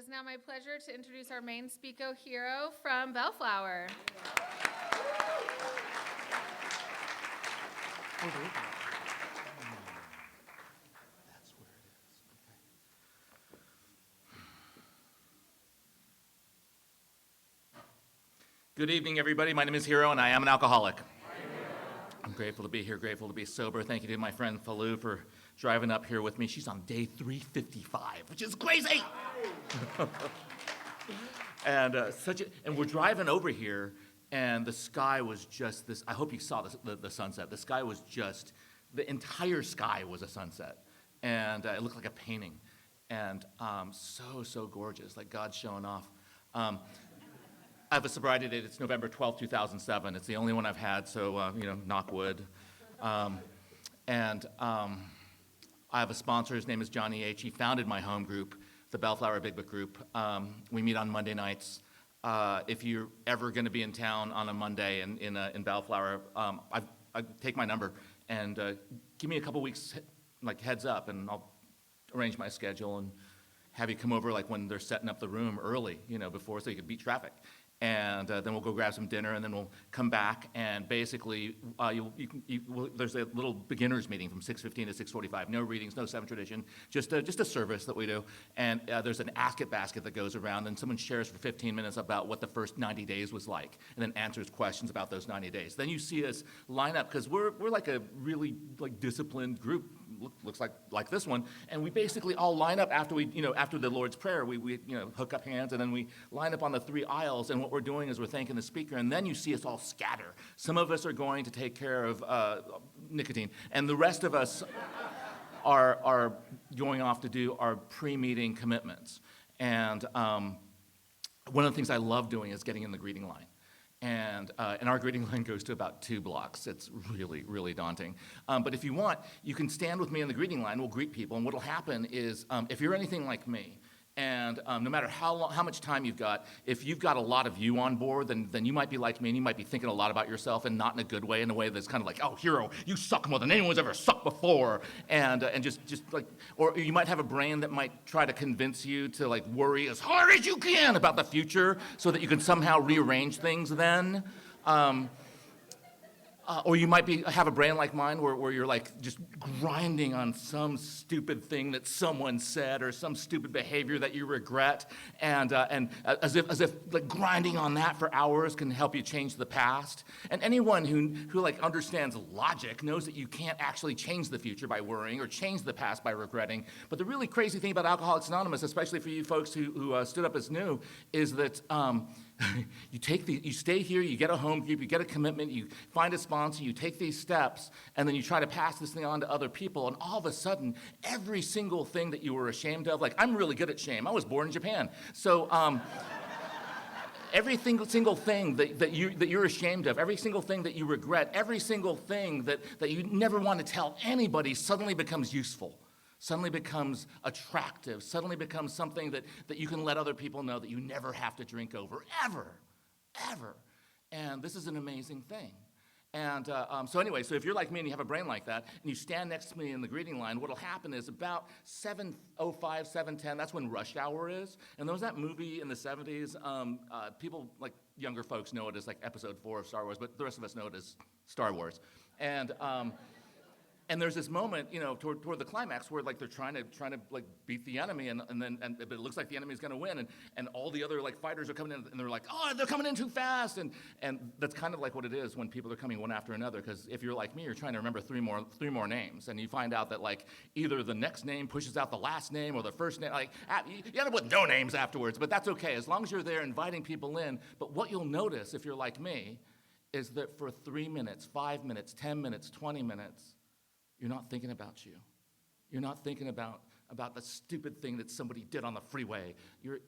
is now my pleasure to introduce our main speaker, Hiro from Bellflower. Good evening, everybody. My name is Hiro, and I am an alcoholic. I'm grateful to be here, grateful to be sober. Thank you to my friend Falou for driving up here with me. She's on day 355, which is crazy. And we're driving over here, and the sky was just this. I hope you saw the sunset. The sky was just, the entire sky was a sunset, and it looked like a painting, and so gorgeous, like God's showing off. I have a sobriety date. It's November 12th, 2007. It's the only one I've had, so, knock wood. I have a sponsor. His name is Johnny H. He founded my home group, the Bellflower Big Book Group. We meet on Monday nights. If you're ever going to be in town on a Monday in Bellflower, I take my number and give me a couple weeks, heads up, and I'll arrange my schedule and have you come over when they're setting up the room early, before, so you can beat traffic. And then we'll go grab some dinner, and then we'll come back, and basically there's a little beginners meeting from 6:15 to 6:45. No readings, no seventh tradition, just a service that we do. And there's an ask it basket that goes around, and someone shares for 15 minutes about what the first 90 days was like, and then answers questions about those 90 days. Then you see us line up, because we're like a really disciplined group. Looks like this one, and we basically all line up after after the Lord's Prayer. We hook up hands, and then we line up on the three aisles. And what we're doing is we're thanking the speaker, and then you see us all scatter. Some of us are going to take care of nicotine, and the rest of us are going off to do our pre-meeting commitments. And one of the things I love doing is getting in the greeting line. And our greeting line goes to about 2 blocks. It's really, really daunting. But if you want, you can stand with me in the greeting line. We'll greet people. And what will happen is, if you're anything like me, and no matter how much time you've got, if you've got a lot of you on board, then you might be like me, and you might be thinking a lot about yourself, and not in a good way, in a way that's kind of like, oh, Hiro, you suck more than anyone's ever sucked before, and just or you might have a brain that might try to convince you to worry as hard as you can about the future, so that you can somehow rearrange things then. Or you might have a brain like mine where you're just grinding on some stupid thing that someone said or some stupid behavior that you regret, and as if grinding on that for hours can help you change the past. And anyone who understands logic knows that you can't actually change the future by worrying or change the past by regretting. But the really crazy thing about Alcoholics Anonymous, especially for you folks who stood up as new, is that you stay here, you get a home group, you get a commitment, you find a sponsor, you take these steps, and then you try to pass this thing on to other people, and all of a sudden, every single thing that you were ashamed of, I'm really good at shame. I was born in Japan. So every single thing that you're ashamed of, every single thing that you regret, every single thing that you never want to tell anybody suddenly becomes useful. Suddenly becomes attractive, suddenly becomes something that you can let other people know that you never have to drink over, ever. And this is an amazing thing. And so if you're like me and you have a brain like that, and you stand next to me in the greeting line, what'll happen is about 7:05, 7:10, that's when rush hour is. And there was that movie in the 70s, people, younger folks know it as episode 4 of Star Wars, but the rest of us know it as Star Wars. And there's this moment, toward the climax where they're trying to beat the enemy, but it looks like the enemy's going to win, and all the other fighters are coming in, and they're like, oh, they're coming in too fast, and that's kind of what it is when people are coming one after another. Because if you're like me, you're trying to remember three more names, and you find out that either the next name pushes out the last name or the first name. You end up with no names afterwards, but that's okay as long as you're there inviting people in. But what you'll notice if you're like me is that for 3 minutes, 5 minutes, 10 minutes, 20 minutes. You're not thinking about you. You're not thinking about the stupid thing that somebody did on the freeway. You're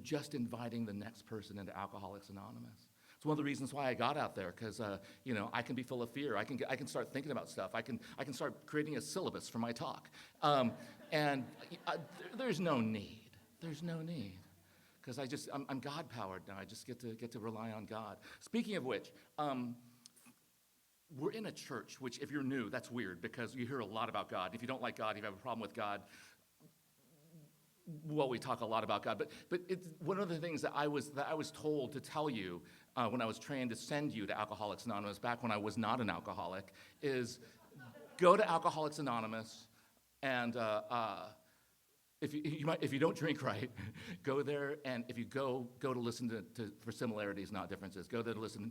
just inviting the next person into Alcoholics Anonymous. It's one of the reasons why I got out there, because I can be full of fear. I can start thinking about stuff. I can start creating a syllabus for my talk. There's no need. There's no need. Because I'm God powered now. I just get to rely on God. Speaking of which. We're in a church, which if you're new, that's weird because you hear a lot about God. If you don't like God, if you have a problem with God, well, we talk a lot about God, but it's one of the things that I was told to tell you when I was trained to send you to Alcoholics Anonymous back when I was not an alcoholic is go to Alcoholics Anonymous and if you don't drink right, go there, and if you go to listen for similarities, not differences. Go there to listen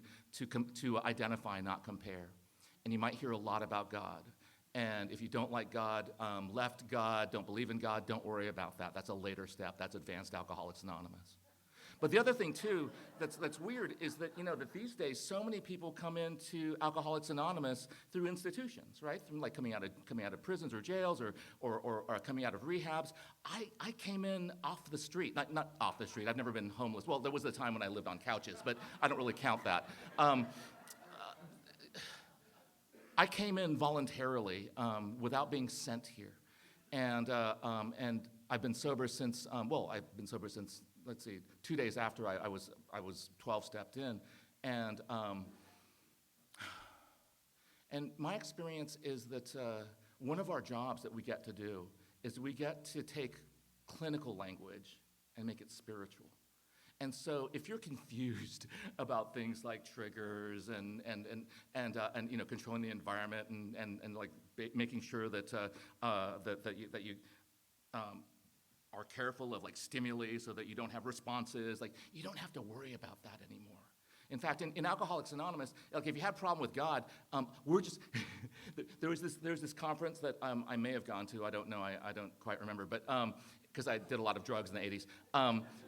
to identify, not compare, and you might hear a lot about God. And if you don't like God, left God, don't believe in God, don't worry about that. That's a later step. That's Advanced Alcoholics Anonymous. But the other thing, too, that's weird is that, that these days so many people come into Alcoholics Anonymous through institutions, right? From like coming out of prisons or jails or coming out of rehabs. I came in off the street, not off the street. I've never been homeless. Well, there was a time when I lived on couches, but I don't really count that. I came in voluntarily without being sent here. And I've been sober since, let's see, 2 days after I was 12 stepped in. And my experience is that one of our jobs that we get to do is we get to take clinical language and make it spiritual. And so if you're confused about things like triggers and controlling the environment and like making sure that you are careful of like stimuli so that you don't have responses, like you don't have to worry about that anymore. In fact, in Alcoholics Anonymous, like if you have a problem with God, we're just there's this conference that I may have gone to. I don't know. I don't quite remember, but because I did a lot of drugs in the 80s.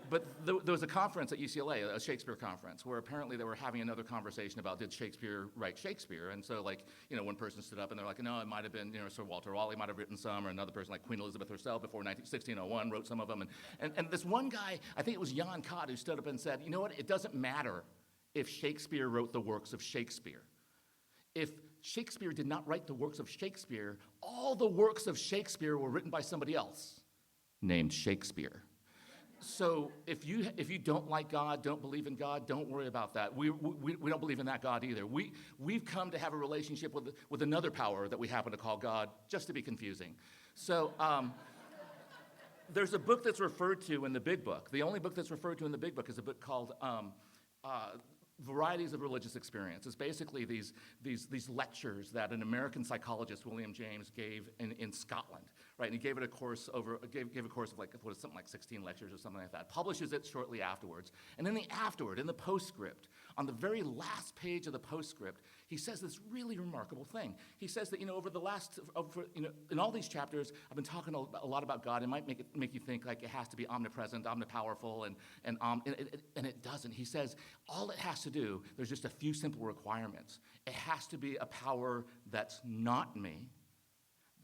But there was a conference at UCLA, a Shakespeare conference, where apparently they were having another conversation about did Shakespeare write Shakespeare? And so like, one person stood up and they're like, no, it might have been, Sir Walter Raleigh might have written some, or another person like Queen Elizabeth herself before 1601 wrote some of them. And this one guy, I think it was Jan Cott, who stood up and said, you know what, it doesn't matter if Shakespeare wrote the works of Shakespeare. If Shakespeare did not write the works of Shakespeare, all the works of Shakespeare were written by somebody else named Shakespeare. So if you don't like God, don't believe in God, don't worry about that. We don't believe in that God either. We've come to have a relationship with another power that we happen to call God, just to be confusing. So there's a book that's referred to in the Big Book. The only book that's referred to in the Big Book is a book called Varieties of Religious Experience. It's basically these lectures that an American psychologist, William James, gave in Scotland, right? And he gave it a course of something like 16 lectures or something like that. Publishes it shortly afterwards. And in the postscript, on the very last page of the postscript, he says this really remarkable thing. He says that, in all these chapters, I've been talking a lot about God. It might make you think like it has to be omnipresent, omnipowerful, and it doesn't. He says all it has to do, there's just a few simple requirements. It has to be a power that's not me,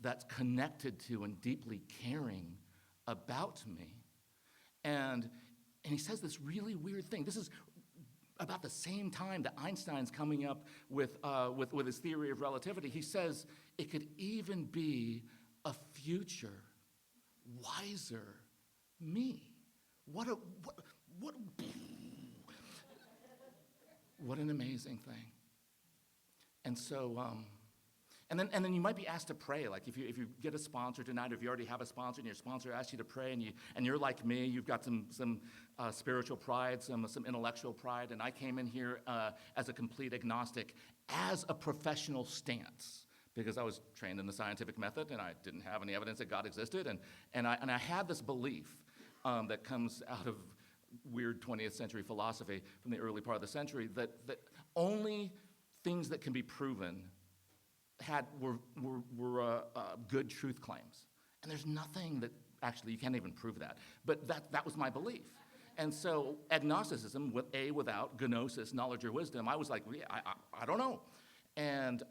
that's connected to and deeply caring about me. And he says this really weird thing. This is about the same time that Einstein's coming up with his theory of relativity. He says it could even be a future, wiser me. What an amazing thing. And so, and then you might be asked to pray. Like if you get a sponsor tonight, or if you already have a sponsor and your sponsor asks you to pray, and you're like me, you've got some spiritual pride, some intellectual pride, and I came in here as a complete agnostic, as a professional stance, because I was trained in the scientific method and I didn't have any evidence that God existed, and I had this belief that comes out of weird 20th century philosophy from the early part of the century that only things that can be proven were good truth claims. And there's nothing that, actually, you can't even prove that. But that was my belief. And so agnosticism, without gnosis, knowledge or wisdom, I was like, I don't know. And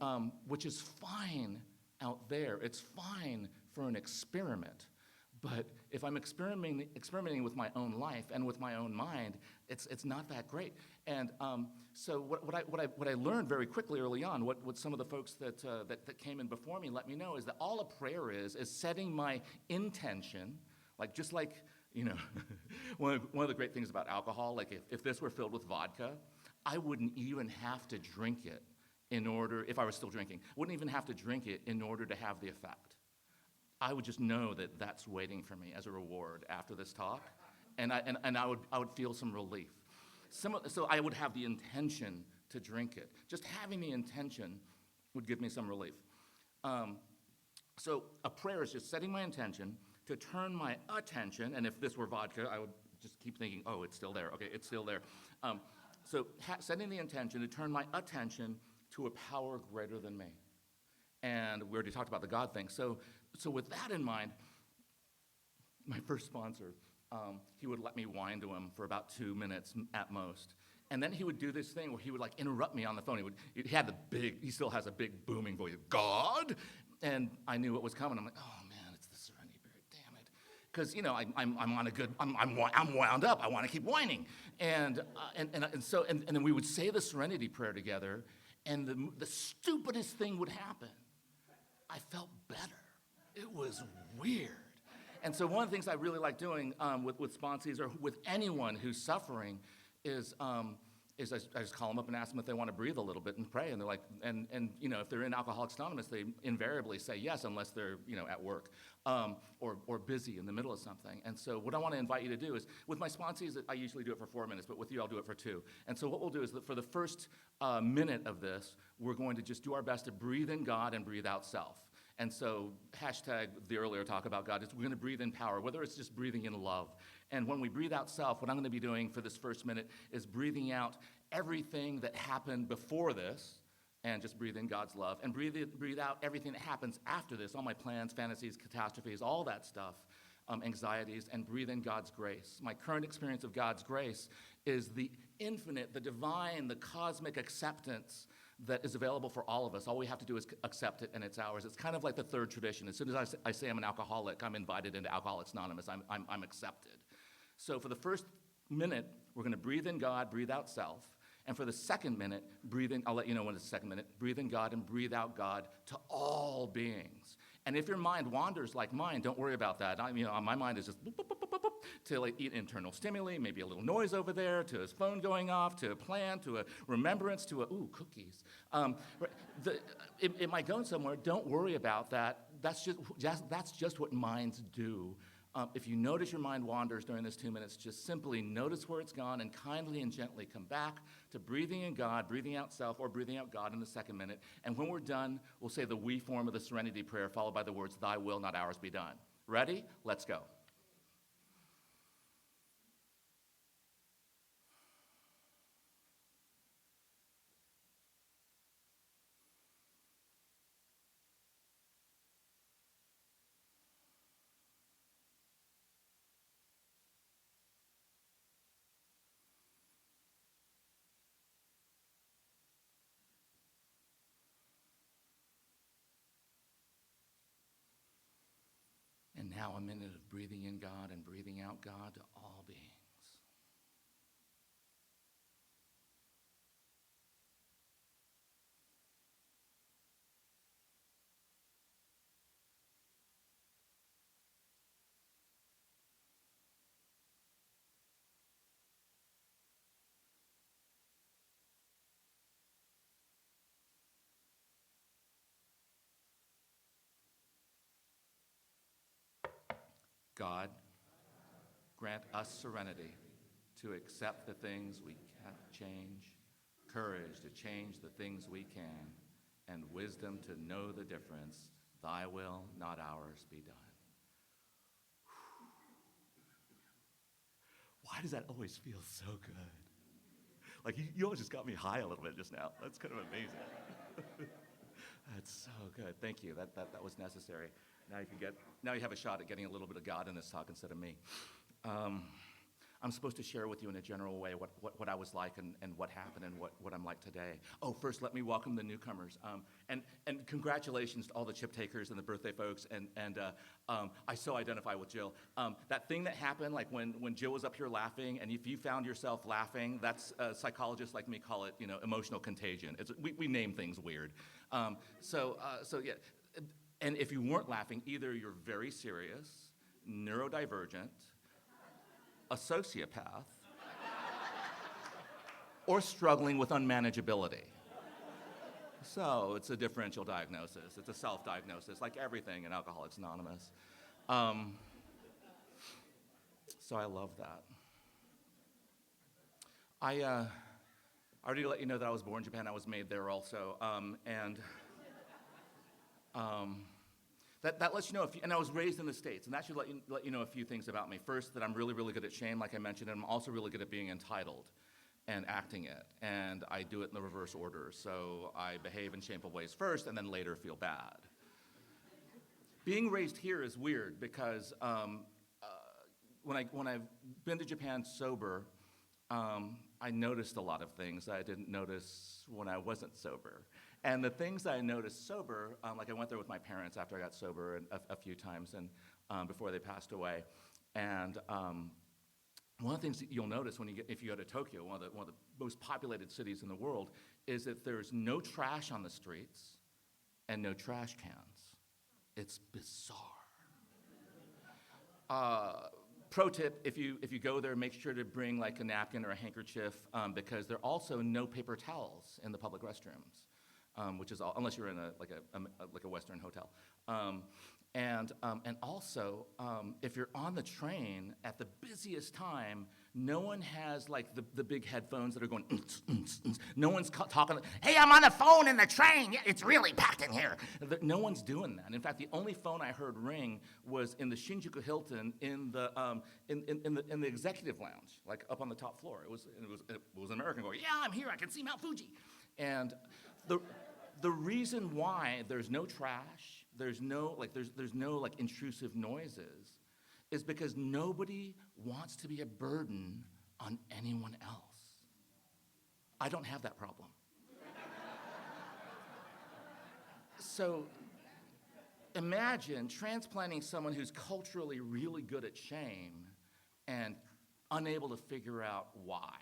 which is fine out there. It's fine for an experiment. But if I'm experimenting with my own life and with my own mind, it's not that great. And so what I learned very quickly early on, what some of the folks that came in before me let me know, is that all a prayer is setting my intention, just like one of the great things about alcohol, like if this were filled with vodka, I wouldn't even have to drink it if I was still drinking, wouldn't even have to drink it in order to have the effect. I would just know that that's waiting for me as a reward after this talk, and I would feel some relief. So I would have the intention to drink it. Just having the intention would give me some relief. So a prayer is just setting my intention to turn my attention, and if this were vodka, I would just keep thinking, oh, it's still there. Okay, it's still there. Setting the intention to turn my attention to a power greater than me. And we already talked about the God thing. So with that in mind, my first sponsor, he would let me whine to him for about 2 minutes at most. And then he would do this thing where he would like interrupt me on the phone. He still has a big booming voice, God! And I knew what was coming. I'm like, oh man, it's the Serenity Prayer, damn it. Because, I'm wound up. I want to keep whining. And then we would say the Serenity Prayer together, and the stupidest thing would happen. I felt better. It was weird. And so one of the things I really like doing with sponsees or with anyone who's suffering is I just call them up and ask them if they want to breathe a little bit and pray. And they're like, and if they're in Alcoholics Anonymous, they invariably say yes unless they're, at work or busy in the middle of something. And so what I want to invite you to do is, with my sponsees, I usually do it for 4 minutes, but with you, I'll do it for 2. And so what we'll do is that for the first minute of this, we're going to just do our best to breathe in God and breathe out self. And so hashtag the earlier talk about God is we're going to breathe in power, whether it's just breathing in love. And when we breathe out self, what I'm going to be doing for this first minute is breathing out everything that happened before this, and just breathe in God's love, and breathe out everything that happens after this, all my plans, fantasies, catastrophes, all that stuff, anxieties, and breathe in God's grace. My current experience of God's grace is the infinite, the divine, the cosmic acceptance that is available for all of us. All we have to do is accept it, and it's ours. It's kind of like the third tradition. As soon as I say I'm an alcoholic, I'm invited into Alcoholics Anonymous. I'm accepted. So for the first minute, we're going to breathe in God, breathe out self. And for the second minute, breathe in, I'll let you know when it's the second minute, breathe in God and breathe out God to all beings. And if your mind wanders like mine, don't worry about that. My mind is just boop, boop, boop, boop, boop, to like eat internal stimuli, maybe a little noise over there, to his phone going off, to a plan, to a remembrance, to cookies. It might go somewhere. Don't worry about that. That's just what minds do. If you notice your mind wanders during this 2 minutes, just simply notice where it's gone and kindly and gently come back to breathing in God, breathing out self, or breathing out God in the second minute. And when we're done, we'll say the we form of the Serenity Prayer, followed by the words, thy will, not ours, be done. Ready? Let's go. And now a minute of breathing in God and breathing out God to all beings. God, grant us serenity to accept the things we can't change, courage to change the things we can, and wisdom to know the difference. Thy will, not ours, be done. Why does that always feel so good? Like, you all just got me high a little bit just now. That's kind of amazing. That's so good. Thank you. That was necessary. Now you have a shot at getting a little bit of God in this talk instead of me. I'm supposed to share with you in a general way what I was like and what happened and what I'm like today. Oh, first let me welcome the newcomers. And congratulations to all the chip takers and the birthday folks. And I so identify with Jill. That thing that happened, like when Jill was up here laughing, and if you found yourself laughing, that's psychologists like me call it, emotional contagion. We name things weird. So yeah. And if you weren't laughing, either you're very serious, neurodivergent, a sociopath, or struggling with unmanageability. So it's a differential diagnosis. It's a self-diagnosis, like everything in Alcoholics Anonymous. Um, so I love that. I already let you know that I was born in Japan. I was made there also. That lets you know, and I was raised in the States, and that should let you know a few things about me. First, that I'm really, really good at shame, like I mentioned, and I'm also really good at being entitled and acting it, and I do it in the reverse order. So I behave in shameful ways first, and then later feel bad. Being raised here is weird because when I've been to Japan sober, I noticed a lot of things I didn't notice when I wasn't sober. And the things I noticed sober, like I went there with my parents after I got sober a few times and before they passed away. And one of the things that you'll notice if you go to Tokyo, one of the most populated cities in the world, is that there's no trash on the streets and no trash cans. It's bizarre. Pro tip, if you go there, make sure to bring like a napkin or a handkerchief because there are also no paper towels in the public restrooms, which is unless you're in a Western hotel. And also, if you're on the train at the busiest time, no one has like the big headphones that are going. No one's talking. Hey, I'm on the phone in the train. Yeah, it's really packed in here. No one's doing that. In fact, the only phone I heard ring was in the Shinjuku Hilton in the executive lounge, like up on the top floor. It was an American going, "Yeah, I'm here. I can see Mount Fuji," and the reason why there's no trash, there's no intrusive noises, is because nobody wants to be a burden on anyone else. I don't have that problem. So imagine transplanting someone who's culturally really good at shame and unable to figure out why.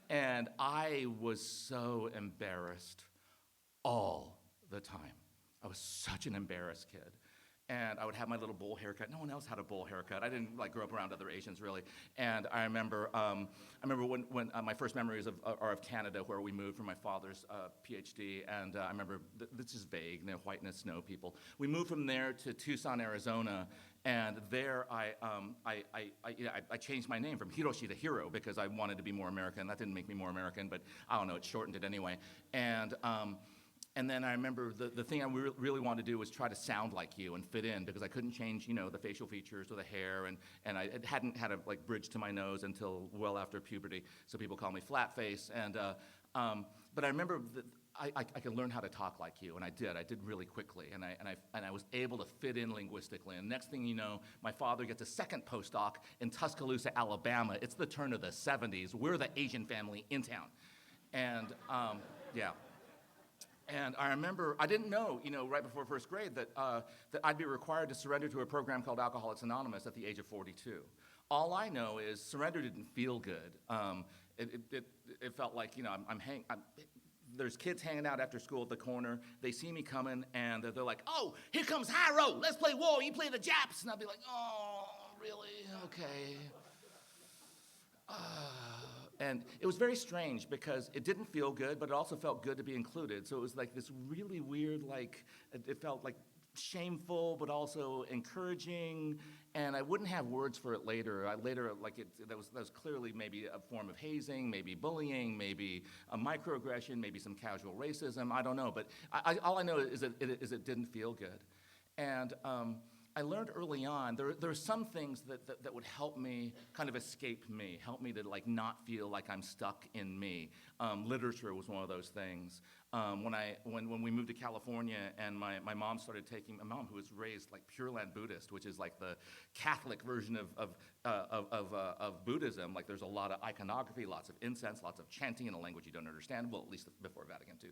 And I was so embarrassed all the time. I was such an embarrassed kid. And I would have my little bowl haircut. No one else had a bowl haircut. I didn't grow up around other Asians really. And I remember when my first memories are of Canada, where we moved for my father's PhD. And I remember this is vague, whiteness, snow people. We moved from there to Tucson, Arizona, and there I changed my name from Hiroshi to Hiro because I wanted to be more American. That didn't make me more American, but I don't know, it shortened it anyway. And then I remember the thing I really wanted to do was try to sound like you and fit in because I couldn't change, the facial features or the hair, and I hadn't had a bridge to my nose until well after puberty, so people call me flat face. But I remember that I could learn how to talk like you, and I did. I did really quickly, and I was able to fit in linguistically. And next thing you know, my father gets a second postdoc in Tuscaloosa, Alabama. It's the turn of the 70s. We're the Asian family in town, and yeah. And I remember, I didn't know, right before first grade that I'd be required to surrender to a program called Alcoholics Anonymous at the age of 42. All I know is surrender didn't feel good. It felt like, there's kids hanging out after school at the corner. They see me coming, and they're like, "Oh, here comes Hiro. Let's play war. You play the Japs." And I'd be like, "Oh, really? Okay." And it was very strange because it didn't feel good, but it also felt good to be included. So it was like this really weird, it felt like shameful, but also encouraging. And I wouldn't have words for it later. That was clearly maybe a form of hazing, maybe bullying, maybe a microaggression, maybe some casual racism. I don't know, but all I know is that it didn't feel good. And I learned early on, there are some things that would help me kind of escape me, help me to not feel like I'm stuck in me. Literature was one of those things. When we moved to California and my mom started taking, my mom who was raised Pure Land Buddhist, which is the Catholic version of Buddhism. There's a lot of iconography, lots of incense, lots of chanting in a language you don't understand, well, at least before Vatican II.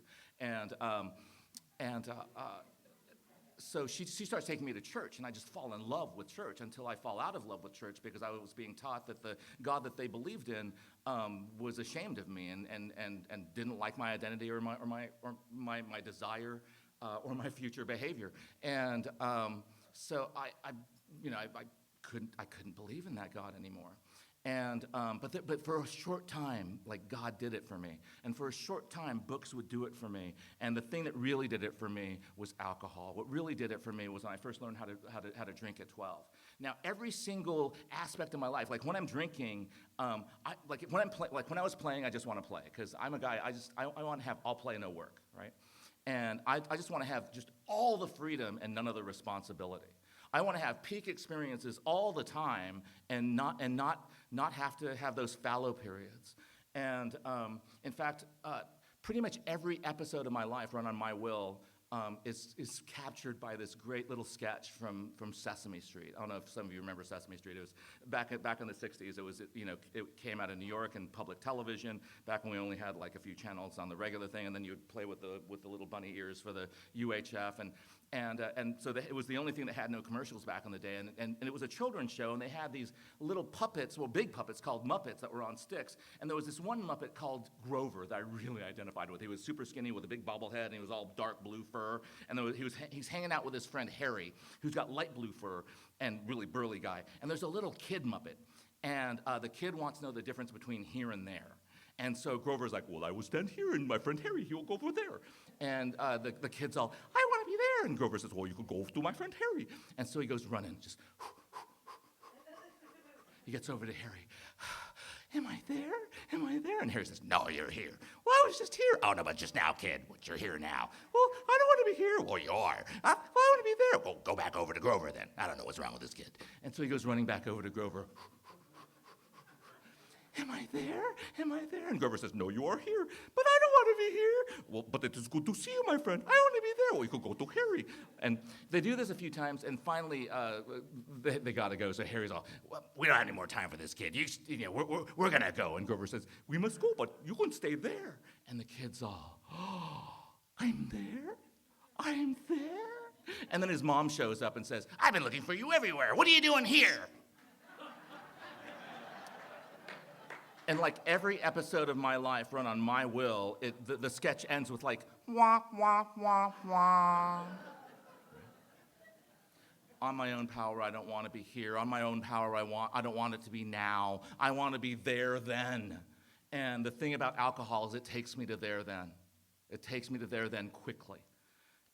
So she starts taking me to church, and I just fall in love with church until I fall out of love with church because I was being taught that the God that they believed in was ashamed of me and didn't like my identity or my desire or my future behavior. And so I couldn't believe in that God anymore. But for a short time, like God did it for me. And for a short time, books would do it for me. And the thing that really did it for me was alcohol. What really did it for me was when I first learned how to drink at 12. Now, every single aspect of my life, like when I'm drinking, when I was playing, I just want to play because I'm a guy. I want to have all play, no work, right? And I just want to have just all the freedom and none of the responsibility. I want to have peak experiences all the time and not have to have those fallow periods. And in fact, pretty much every episode of my life run on my will is captured by this great little sketch from Sesame Street. I don't know if some of you remember Sesame Street. It was back in the 60s. It came out of New York and public television back when we only had like a few channels on the regular thing, and then you'd play with the little bunny ears for the UHF, and so it was the only thing that had no commercials back in the day, and it was a children's show, and they had these little puppets, well, big puppets called Muppets that were on sticks, and there was this one Muppet called Grover that I really identified with. He was super skinny with a big bobblehead, and he was all dark blue fur, and he's hanging out with his friend Harry, who's got light blue fur and really burly guy, and there's a little kid Muppet, and the kid wants to know the difference between here and there. And so Grover's like, well, I will stand here, and my friend Harry, he'll go over there. And the kid's all, I want to be there. And Grover says, well, you could go to my friend Harry. And so he goes running, just, he gets over to Harry. Am I there? Am I there? And Harry says, no, you're here. Well, I was just here. Oh, no, but just now, kid. But you're here now. Well, I don't want to be here. Well, you are. Well, I want to be there. Well, go back over to Grover then. I don't know what's wrong with this kid. And so he goes running back over to Grover. Am I there? Am I there? And Grover says, no, you are here. But I don't want to be here. Well, but it is good to see you, my friend. I want to be there. Well, you could go to Harry. And they do this a few times, and finally, they got to go. So Harry's all, well, we don't have any more time for this kid. We're going to go. And Grover says, we must go, but you can stay there. And the kid's all, oh, I'm there? I'm there? And then his mom shows up and says, I've been looking for you everywhere. What are you doing here? And like every episode of my life run on my will, the sketch ends with like, wah, wah, wah, wah. On my own power, I don't want to be here. On my own power, I don't want it to be now. I want to be there then. And the thing about alcohol is it takes me to there then. It takes me to there then quickly.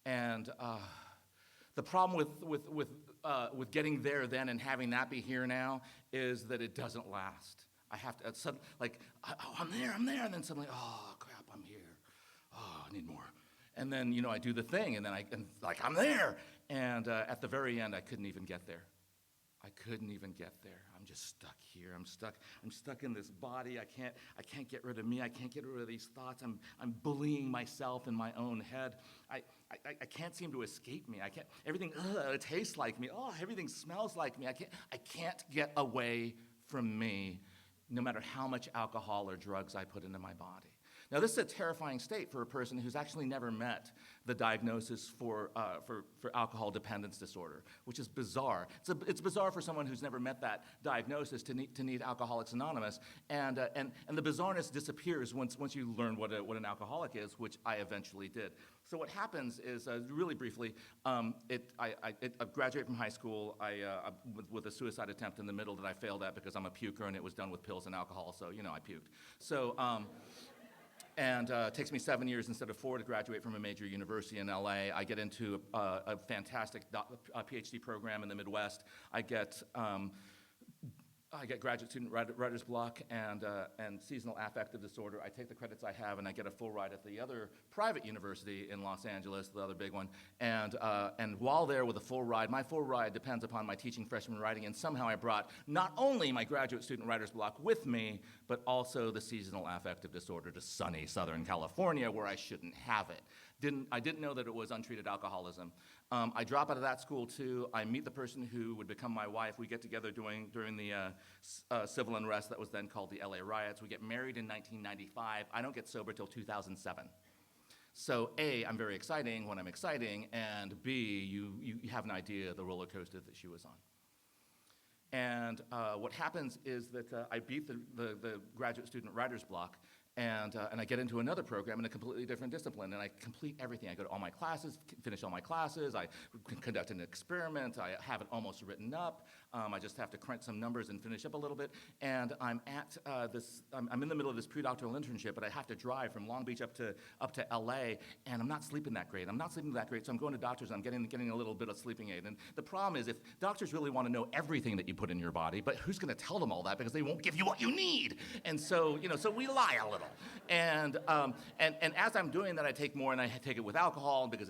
And the problem with getting there then and having that be here now is that it doesn't last. I have to, I'm there, and then suddenly, oh, crap, I'm here. Oh, I need more. And then, I do the thing, and then I'm there. And at the very end, I couldn't even get there. I couldn't even get there. I'm just stuck here. I'm stuck in this body. I can't get rid of me. I can't get rid of these thoughts. I'm bullying myself in my own head. I can't seem to escape me. Everything, it tastes like me. Oh, everything smells like me. I can't get away from me, no matter how much alcohol or drugs I put into my body. Now, this is a terrifying state for a person who's actually never met the diagnosis for alcohol dependence disorder, which is bizarre. It's bizarre for someone who's never met that diagnosis to need Alcoholics Anonymous, and the bizarreness disappears once you learn what an alcoholic is, which I eventually did. So what happens is, really briefly, I graduated from high school with a suicide attempt in the middle that I failed at because I'm a puker, and it was done with pills and alcohol, so I puked. So. And it takes me 7 years instead of 4 to graduate from a major university in LA. I get into a fantastic PhD program in the Midwest. I get graduate student writer's block and seasonal affective disorder. I take the credits I have, and I get a full ride at the other private university in Los Angeles, the other big one. And while there with a full ride, my full ride depends upon my teaching freshman writing, and somehow I brought not only my graduate student writer's block with me, but also the seasonal affective disorder to sunny Southern California, where I shouldn't have it. I didn't know that it was untreated alcoholism. I drop out of that school too. I meet the person who would become my wife. We get together during the civil unrest that was then called the LA riots. We get married in 1995. I don't get sober till 2007. So A, I'm very exciting when I'm exciting, and B, you have an idea of the roller coaster that she was on. And what happens is that I beat the graduate student writer's block, and I get into another program in a completely different discipline, and I complete everything. I go to all my classes, finish all my classes, I conduct an experiment, I have it almost written up, I just have to crunch some numbers and finish up a little bit. And I'm I'm in the middle of this pre-doctoral internship, but I have to drive from Long Beach up to LA, and I'm not sleeping that great. So I'm going to doctors, and I'm getting a little bit of sleeping aid. And the problem is, if doctors really want to know everything that you put in your body, but who's going to tell them all that, because they won't give you what you need? And so, so we lie a little. And as I'm doing that, I take more, and I take it with alcohol, because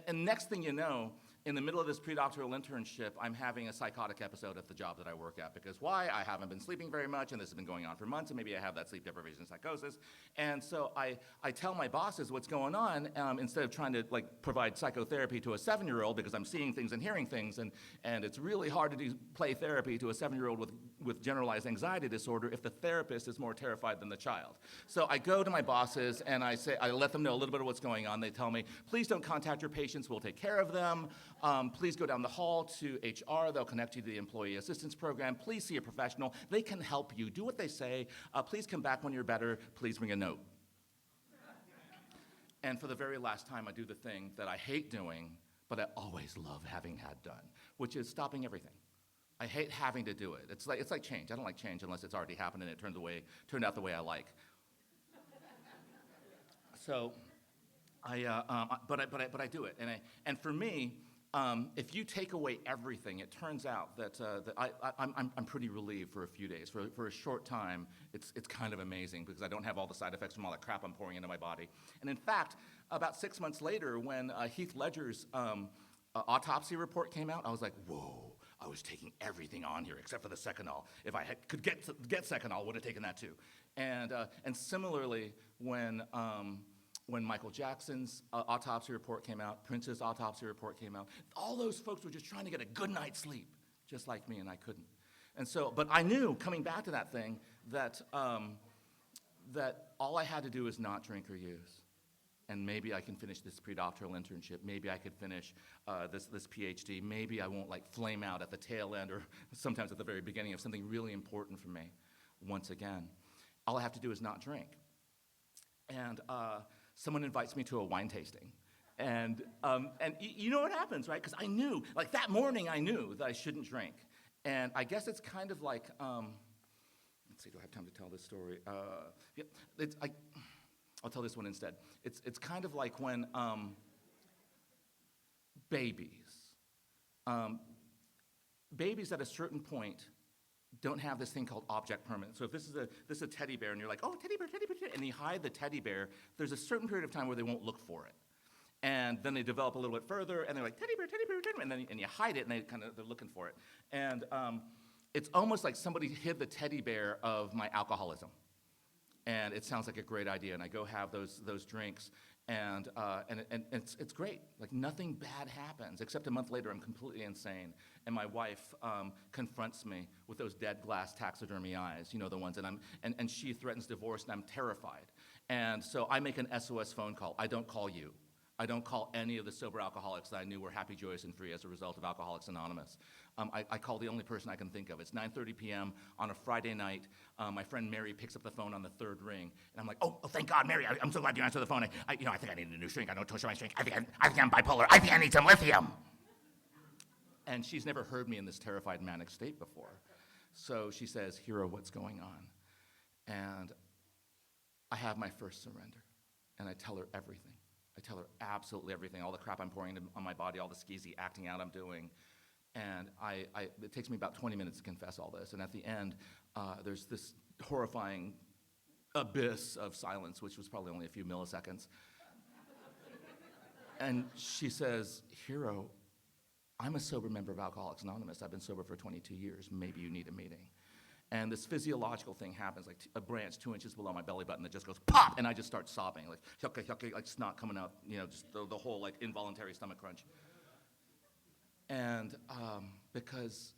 and next thing you know, in the middle of this pre-doctoral internship, I'm having a psychotic episode at the job that I work at. Because why? I haven't been sleeping very much, and this has been going on for months, and maybe I have that sleep deprivation psychosis. And so I tell my bosses what's going on, instead of trying to provide psychotherapy to a 7-year-old, because I'm seeing things and hearing things, and it's really hard to do play therapy to a 7-year-old with generalized anxiety disorder if the therapist is more terrified than the child. So I go to my bosses, and I let them know a little bit of what's going on. They tell me, please don't contact your patients, we'll take care of them. Please go down the hall to HR, they'll connect you to the employee assistance program. Please see a professional, they can help you. Do what they say. Please come back when you're better. Please bring a note. And for the very last time, I do the thing that I hate doing, but I always love having had done, which is stopping everything. I hate having to do it. It's like change. I don't like change unless it's already happened and it turned out the way I like. So, but I do it, and for me, if you take away everything, it turns out that I'm pretty relieved for a few days. For a short time, it's kind of amazing, because I don't have all the side effects from all that crap I'm pouring into my body. And in fact, about 6 months later, when Heath Ledger's autopsy report came out, I was like, whoa, I was taking everything on here except for the Seconal. If I could get Seconal, I would have taken that too. And similarly, when Michael Jackson's autopsy report came out, Prince's autopsy report came out, all those folks were just trying to get a good night's sleep, just like me, and I couldn't. And so, but I knew, coming back to that thing, that all I had to do is not drink or use. And maybe I can finish this pre-doctoral internship. Maybe I could finish this PhD. Maybe I won't flame out at the tail end, or sometimes at the very beginning, of something really important for me once again. All I have to do is not drink. And someone invites me to a wine tasting. And you know what happens, right? Because I knew, that morning I knew that I shouldn't drink. And I guess it's kind of like, let's see, do I have time to tell this story? Yeah, I'll tell this one instead. It's kind of like when babies at a certain point don't have this thing called object permanence. So if this is a teddy bear, and you're like, oh, teddy bear, and you hide the teddy bear, there's a certain period of time where they won't look for it. And then they develop a little bit further, and they're like, teddy bear, and you hide it, and they're looking for it. And it's almost like somebody hid the teddy bear of my alcoholism. And it sounds like a great idea, and I go have those drinks, and it's great. Nothing bad happens, except a month later I'm completely insane, and my wife confronts me with those dead glass taxidermy eyes, the ones, and she threatens divorce, and I'm terrified. And so I make an SOS phone call. I don't call you. I don't call any of the sober alcoholics that I knew were happy, joyous, and free as a result of Alcoholics Anonymous. I call the only person I can think of. It's 9:30 p.m. on a Friday night. My friend Mary picks up the phone on the third ring, and I'm like, oh, thank God, Mary, I'm so glad you answered the phone. I think I need a new shrink. I don't touch my shrink. I think I'm bipolar. I think I need some lithium. And she's never heard me in this terrified, manic state before. So she says, Hiro, what's going on? And I have my first surrender, and I tell her everything. I tell her absolutely everything, all the crap I'm pouring on my body, all the skeezy acting out I'm doing. And it takes me about 20 minutes to confess all this. And at the end, there's this horrifying abyss of silence, which was probably only a few milliseconds. And she says, Hiro, I'm a sober member of Alcoholics Anonymous. I've been sober for 22 years. Maybe you need a meeting. And this physiological thing happens, like a branch 2 inches below my belly button that just goes pop, and I just start sobbing, like snot coming out, just the whole involuntary stomach crunch. And because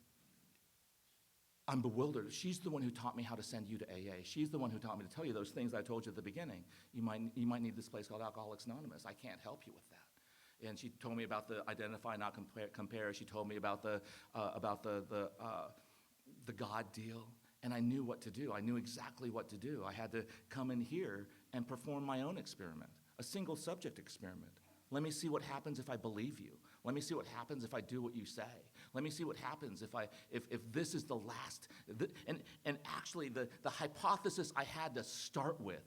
I'm bewildered. She's the one who taught me how to send you to AA. She's the one who taught me to tell you those things I told you at the beginning. You might need this place called Alcoholics Anonymous. I can't help you with that. And she told me about the identify, not compare. She told me about the God deal. And I knew what to do. I knew exactly what to do. I had to come in here and perform my own experiment, a single subject experiment. Let me see what happens if I believe you. Let me see what happens if I do what you say. Let me see what happens if this is the last. And actually, the hypothesis I had to start with,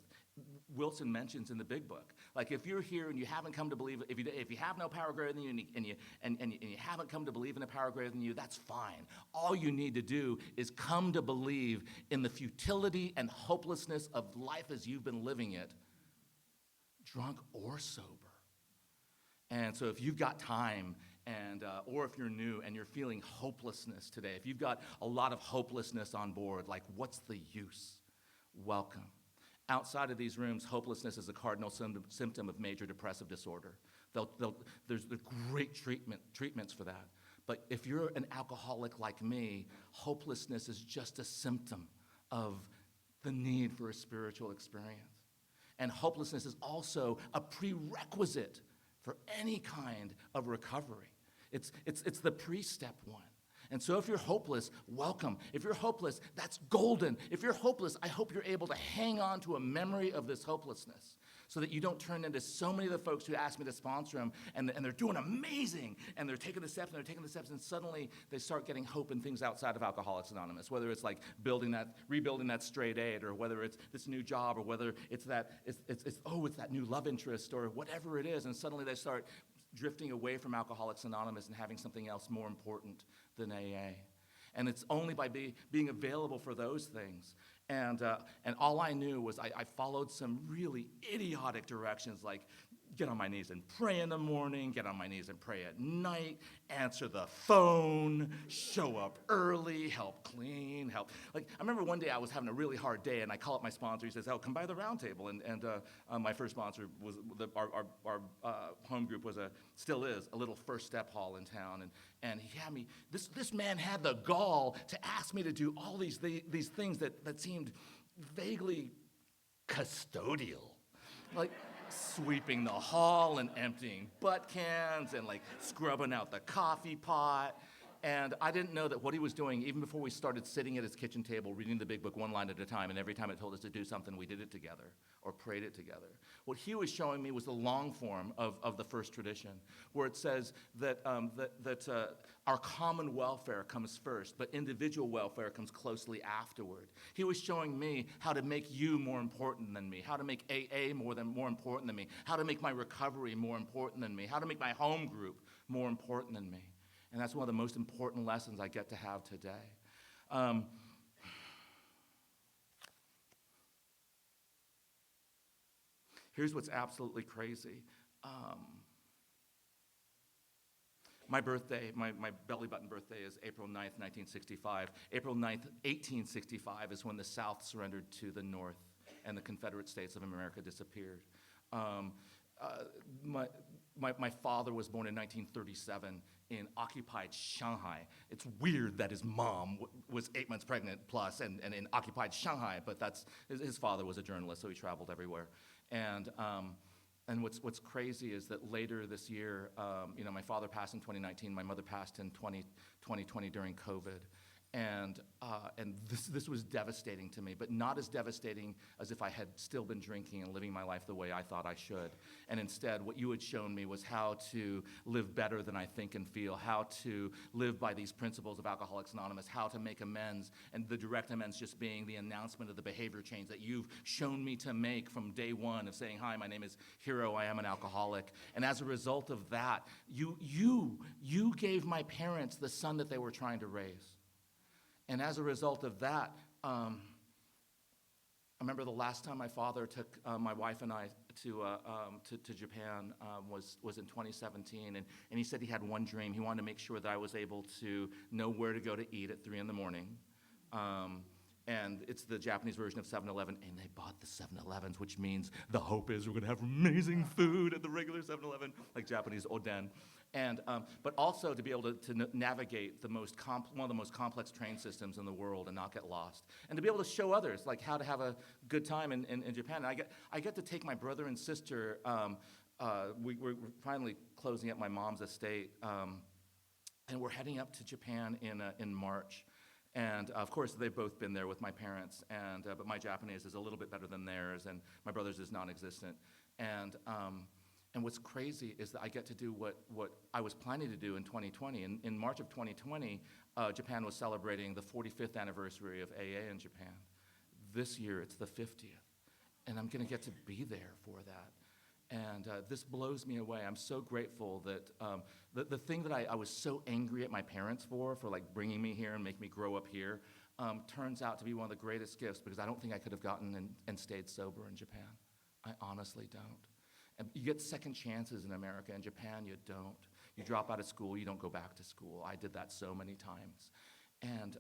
Wilson mentions in the Big Book. Like, if you're here and you haven't come to believe, if you have no power greater than you, and you haven't come to believe in a power greater than you, that's fine. All you need to do is come to believe in the futility and hopelessness of life as you've been living it, drunk or sober. And so if you've got time, or if you're new and you're feeling hopelessness today, if you've got a lot of hopelessness on board, like, what's the use? Welcome. Outside of these rooms, hopelessness is a cardinal symptom of major depressive disorder. There's great treatments for that. But if you're an alcoholic like me, hopelessness is just a symptom of the need for a spiritual experience. And hopelessness is also a prerequisite for any kind of recovery. It's the pre-step one. And so if you're hopeless, welcome. If you're hopeless, that's golden. If you're hopeless, I hope you're able to hang on to a memory of this hopelessness so that you don't turn into so many of the folks who ask me to sponsor them, and they're doing amazing, and they're taking the steps, and suddenly they start getting hope in things outside of Alcoholics Anonymous, whether it's like rebuilding that straight aid, or whether it's this new job, or whether it's that new love interest, or whatever it is, and suddenly they start drifting away from Alcoholics Anonymous and having something else more important than AA. And it's only by being available for those things. And all I knew was I followed some really idiotic directions, like get on my knees and pray in the morning, get on my knees and pray at night, answer the phone, show up early, help clean, help. Like, I remember one day I was having a really hard day, and I call up my sponsor. He says, "Oh, come by the round table." And my first sponsor was our home group still is a little First Step hall in town, and he had me. This man had the gall to ask me to do all these things that seemed vaguely custodial, like sweeping the hall and emptying butt cans and like scrubbing out the coffee pot. And I didn't know that what he was doing, even before we started sitting at his kitchen table, reading the Big Book one line at a time, and every time it told us to do something, we did it together or prayed it together. What he was showing me was the long form of the first tradition, where it says that our common welfare comes first, but individual welfare comes closely afterward. He was showing me how to make you more important than me, how to make AA more important than me, how to make my recovery more important than me, how to make my home group more important than me. And that's one of the most important lessons I get to have today. Here's what's absolutely crazy. My birthday, my belly button birthday is April 9th, 1965. April 9th, 1865 is when the South surrendered to the North and the Confederate States of America disappeared. My father was born in 1937 in occupied Shanghai. It's weird that his mom was 8 months pregnant plus and in occupied Shanghai, but his father was a journalist, so he traveled everywhere. And what's crazy is that later this year, my father passed in 2019, my mother passed in 2020 during COVID. And this was devastating to me, but not as devastating as if I had still been drinking and living my life the way I thought I should. And instead, what you had shown me was how to live better than I think and feel, how to live by these principles of Alcoholics Anonymous, how to make amends, and the direct amends just being the announcement of the behavior change that you've shown me to make from day one of saying, "Hi, my name is Hiro, I am an alcoholic." And as a result of that, you gave my parents the son that they were trying to raise. And as a result of that, I remember the last time my father took my wife and I to Japan was in 2017, and he said he had one dream. He wanted to make sure that I was able to know where to go to eat at 3 a.m. And it's the Japanese version of 7-Eleven, and they bought the 7-Elevens, which means the hope is we're going to have amazing food at the regular 7-Eleven, like Japanese oden. And but also to be able to navigate one of the most complex train systems in the world and not get lost, and to be able to show others like how to have a good time in Japan. And I get to take my brother and sister. We're finally closing up my mom's estate, and we're heading up to Japan in March. And of course, they've both been there with my parents, but my Japanese is a little bit better than theirs, and my brother's is non-existent. And And what's crazy is that I get to do what I was planning to do in 2020. In March of 2020, Japan was celebrating the 45th anniversary of AA in Japan. This year, it's the 50th. And I'm going to get to be there for that. And this blows me away. I'm so grateful that the thing that I was so angry at my parents for like bringing me here and making me grow up here, turns out to be one of the greatest gifts, because I don't think I could have gotten and stayed sober in Japan. I honestly don't. And you get second chances in America. In Japan, you don't. You drop out of school, you don't go back to school. I did that so many times. And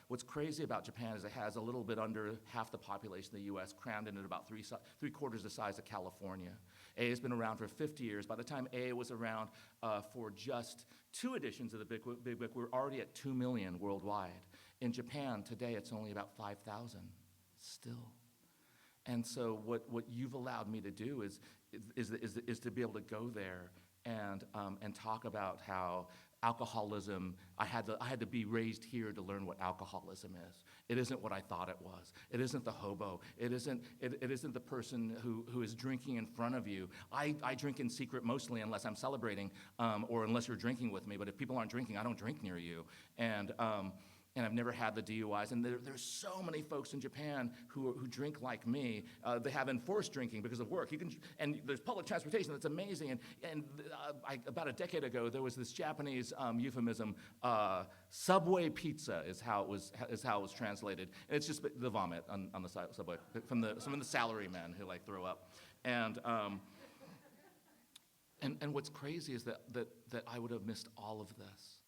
what's crazy about Japan is it has a little bit under half the population of the U.S., crammed in at about three-quarters the size of California. AA has been around for 50 years. By the time AA was around for just 2 editions of the Big Book, we're already at 2 million worldwide. In Japan, today, it's only about 5,000 still. And so what you've allowed me to do is to be able to go there and talk about how alcoholism, I had to be raised here to learn what alcoholism is. It isn't what I thought it was. It isn't the hobo. It isn't the person who is drinking in front of you. I drink in secret mostly unless I'm celebrating or unless you're drinking with me. But if people aren't drinking, I don't drink near you. And I've never had the DUIs. And there's so many folks in Japan who drink like me. They have enforced drinking because of work. And there's public transportation that's amazing. And about a decade ago, there was this Japanese euphemism, subway pizza is how it was translated. And it's just the vomit on the subway from some of the salarymen who like throw up. And what's crazy is that I would have missed all of this.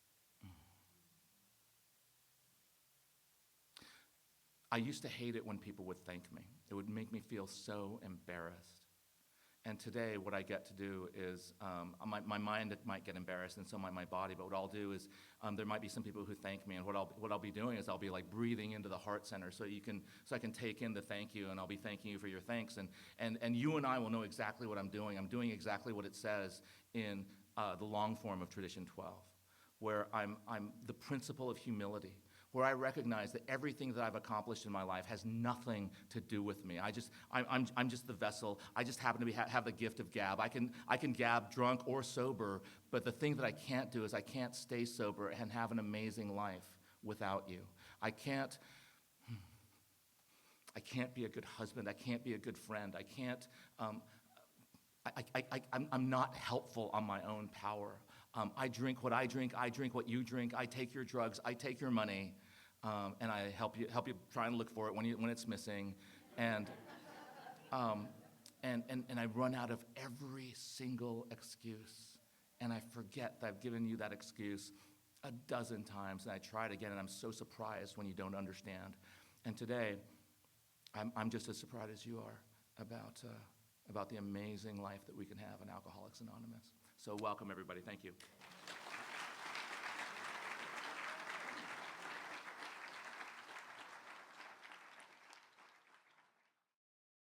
I used to hate it when people would thank me. It would make me feel so embarrassed. And today, what I get to do is, my mind might get embarrassed, and so might my body. But what I'll do is, there might be some people who thank me, and what I'll be doing is I'll be like breathing into the heart center, so I can take in the thank you, and I'll be thanking you for your thanks, and you and I will know exactly what I'm doing. I'm doing exactly what it says in the long form of Tradition 12, where I'm the principle of humility, where I recognize that everything that I've accomplished in my life has nothing to do with me. I'm just the vessel. I just happen to have the gift of gab. I can gab drunk or sober, but the thing that I can't do is I can't stay sober and have an amazing life without you. I can't be a good husband. I can't be a good friend. I can't. I'm not helpful on my own power. I drink what I drink what you drink. I take your drugs. I take your money, and I help you try and look for it when it's missing, and I run out of every single excuse, and I forget that I've given you that excuse a dozen times, and I try it again, and I'm so surprised when you don't understand. And today, I'm just as surprised as you are about the amazing life that we can have in Alcoholics Anonymous. So welcome, everybody. Thank you.